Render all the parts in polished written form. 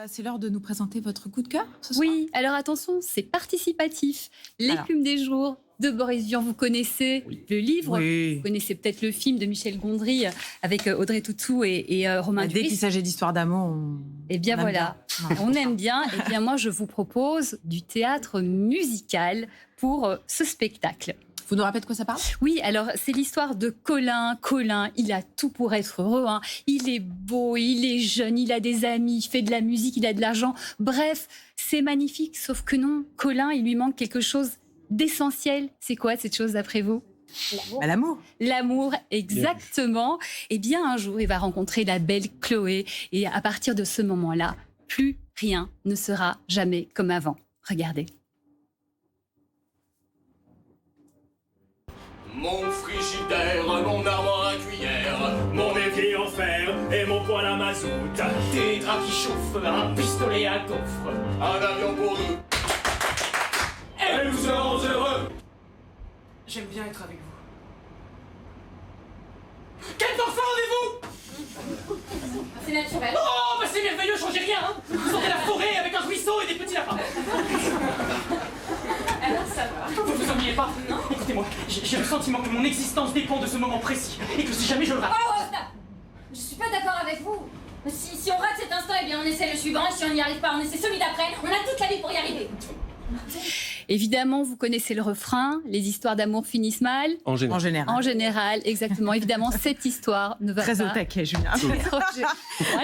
C'est l'heure de nous présenter votre coup de cœur ce soir. Oui, alors attention, c'est participatif. L'écume des jours de Boris Vian, vous connaissez le livre, vous connaissez peut-être le film de Michel Gondry avec Audrey Tautou et Romain Duris. Dès qu'il s'agit d'histoire d'amour, eh bien voilà, on aime bien. Eh bien moi, je vous propose du théâtre musical pour ce spectacle. Vous nous rappelez de quoi ça parle? Oui, alors c'est l'histoire de Colin. Colin, il a tout pour être heureux. Hein. Il est beau, il est jeune, il a des amis, il fait de la musique, il a de l'argent. Bref, c'est magnifique, sauf que non, Colin, il lui manque quelque chose d'essentiel. C'est quoi cette chose d'après vous? L'amour. L'amour, exactement. Eh bien, un jour, il va rencontrer la belle Chloé. Et à partir de ce moment-là, plus rien ne sera jamais comme avant. Regardez. Mon frigidaire, mon armoire à cuillère, mon évier en fer et mon poêle à mazout. Des draps qui chauffent, un pistolet à gaufre, un avion pour deux. Et nous serons heureux. J'aime bien être avec vous. Quels enfants avez-vous? C'est naturel. Oh, bah c'est merveilleux, changez rien, hein. Vous sentez la forêt avec un ruisseau et des petits lapins. Alors ça va. Vous vous ennuyez pas? Non. Écoutez-moi, j'ai le sentiment que mon existence dépend de ce moment précis et que si jamais je le rate... Oh, stop! Je suis pas d'accord avec vous. Si on rate cet instant, eh bien on essaie le suivant, et si on n'y arrive pas, on essaie celui d'après. On a toute la vie pour y arriver. Évidemment, vous connaissez le refrain, les histoires d'amour finissent mal. En général. En général, exactement. Évidemment, cette histoire ne va Très pas... au taquet, Julien. One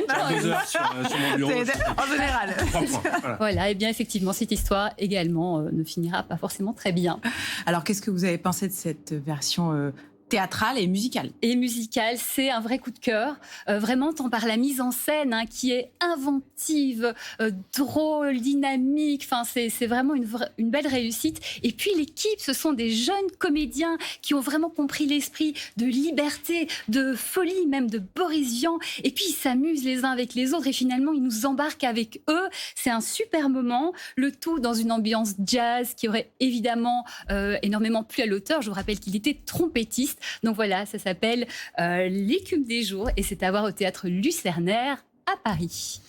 point. 2 heures sur mon bureau. En général. 3 points. Voilà. Voilà, et bien effectivement, cette histoire également ne finira pas forcément très bien. Alors, qu'est-ce que vous avez pensé de cette version théâtrale et musicale? Et musicale, c'est un vrai coup de cœur, vraiment tant par la mise en scène hein, qui est inventive, drôle, dynamique, enfin c'est vraiment une belle réussite. Et puis l'équipe, ce sont des jeunes comédiens qui ont vraiment compris l'esprit de liberté, de folie même de Boris Vian, et puis ils s'amusent les uns avec les autres et finalement ils nous embarquent avec eux. C'est un super moment, le tout dans une ambiance jazz qui aurait évidemment énormément plu à l'auteur. Je vous rappelle qu'il était trompettiste. Donc voilà, ça s'appelle L'écume des jours et c'est à voir au théâtre Lucernaire à Paris.